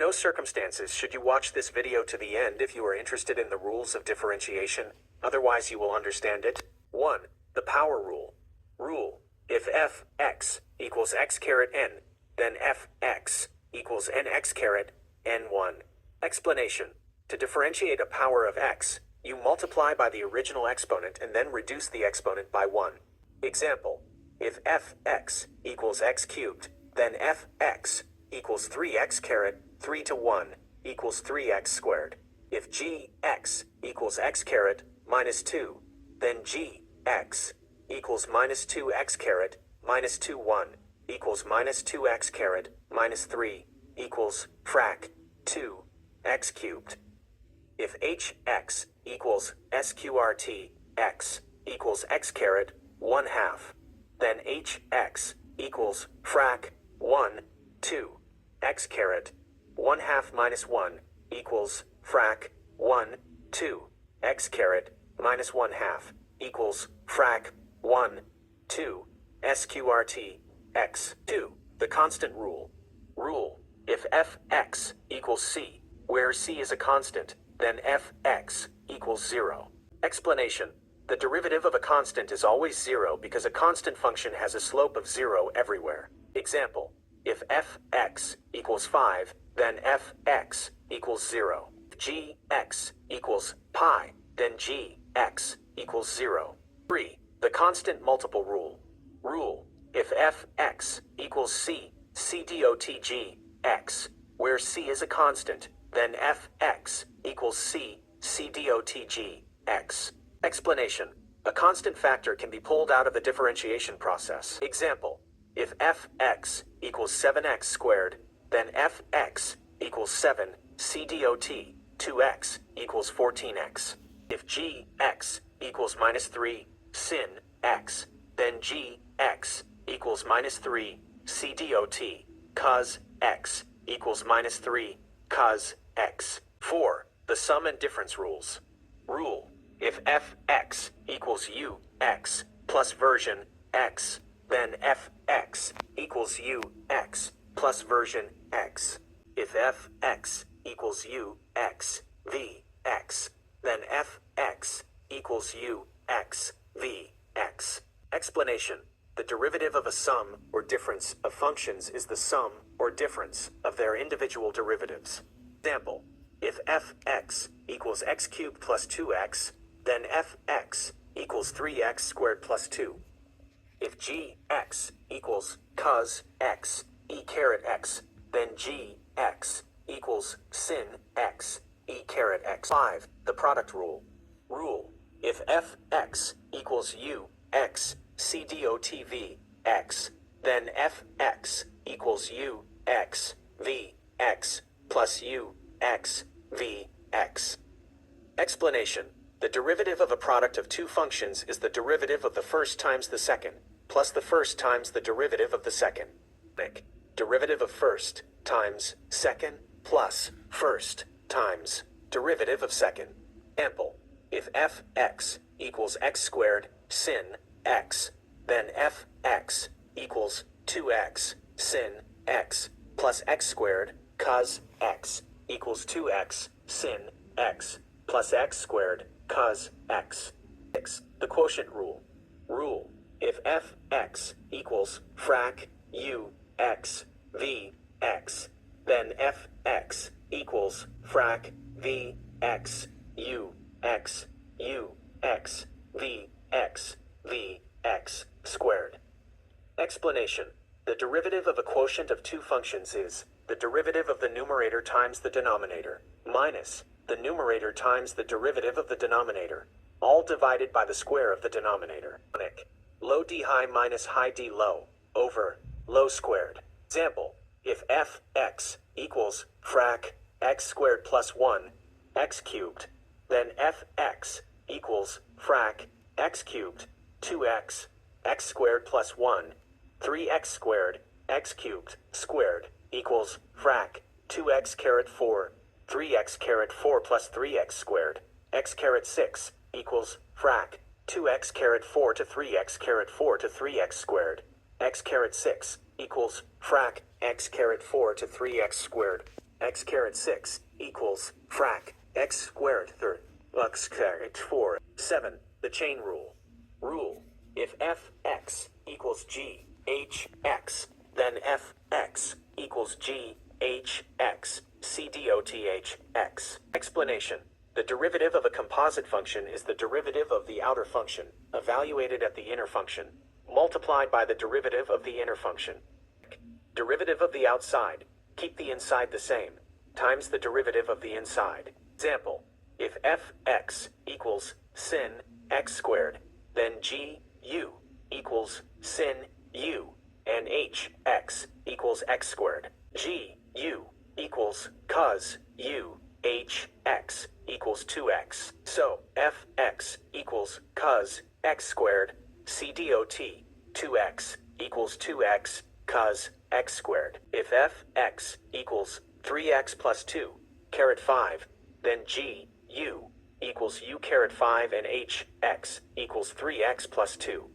no circumstances should you watch this video to the end if you are interested in the rules of differentiation, otherwise you will understand it. 1. The power rule. Rule: if f(x) equals x caret n, then f(x) equals nx caret n1. Explanation: to differentiate a power of x, you multiply by the original exponent and then reduce the exponent by 1. Example: if f(x) equals x cubed, then f(x) equals 3x caret 3 to 1 equals 3x squared. If gx equals x caret minus 2, then gx equals minus 2x caret minus 2 1 equals minus 2x caret minus 3 equals frac 2 x cubed. If hx equals sqrt x equals x caret 1 half, then hx equals frac 1 2 x caret 1 half minus 1 equals frac 1 2 x caret minus 1 half equals frac 1 2 sqrt x. 2. The constant rule. Rule: if fx equals c, where c is a constant, then fx equals 0. Explanation: the derivative of a constant is always 0 because a constant function has a slope of 0 everywhere. Example: if fx equals 5, then fx equals 0. If gx equals pi, then gx equals 0. 3. The constant multiple rule. Rule: if fx equals c dot gx, where c is a constant, then fx equals c dot gx. Explanation: a constant factor can be pulled out of the differentiation process. Example: if fx equals 7x squared, then fx equals 7 c dot 2x equals 14x. If gx equals minus 3 sin x, then gx equals minus 3 c dot cos x equals minus 3 cos x. 4. The sum and difference rules. Rule: if fx equals ux plus version x, then fx equals ux plus version x. If fx equals ux vx, then fx equals ux vx. Explanation: the derivative of a sum or difference of functions is the sum or difference of their individual derivatives. Example: if fx equals x cubed plus 2x, then fx equals 3x squared plus 2. If gx equals cos x e caret x, then gx equals sin x e caret x. 5. The product rule. Rule: if fx equals ux c dot vx, then fx equals ux vx plus ux vx. Explanation: the derivative of a product of two functions is the derivative of the first times the second, plus the first times the derivative of the second. Like, derivative of first times second plus first times derivative of second. Example: if fx equals x squared sin x, then fx equals 2x sin x plus x squared cos x equals 2x sin x plus x squared cos x. 6. The quotient rule. Rule: if fx equals frac ux vx, then fx equals frac vx ux ux vx vx squared. Explanation: the derivative of a quotient of two functions is the derivative of the numerator times the denominator, minus the numerator times the derivative of the denominator, all divided by the square of the denominator. Low d high minus high d low, over low squared. Example: if fx equals frac x squared plus 1 x cubed, then fx equals frac x cubed 2x x squared plus 1 3x squared x cubed squared equals frac 2x caret 4 3x caret 4 plus 3x squared x caret 6 equals frac 2x caret 4 to 3x caret 4 to 3x squared x caret 6 equals frac x caret 4 to 3x squared. x caret 6 equals frac x squared third x caret 4 7. The chain rule. Rule: if fx equals g h x, then fx equals g h x c dot h x. Explanation: the derivative of a composite function is the derivative of the outer function, evaluated at the inner function, multiplied by the derivative of the inner function. Derivative of the outside, keep the inside the same, times the derivative of the inside. Example: if fx equals sin x squared, then g u equals sin u, and hx equals x squared. G u equals cos u hx equals 2x. So fx equals cos x squared c dot 2x equals 2x cos x squared. If fx equals 3x plus 2 caret 5, then g u equals u caret 5 and hx equals 3x plus 2.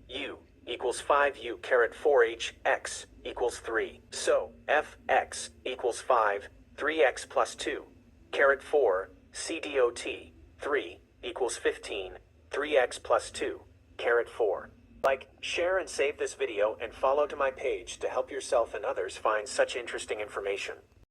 U equals 5u caret 4hx equals 3. So fx equals 5, 3x plus 2, caret 4, c dot 3 equals 15, 3x plus 2, caret 4. Like, share and save this video and follow to my page to help yourself and others find such interesting information.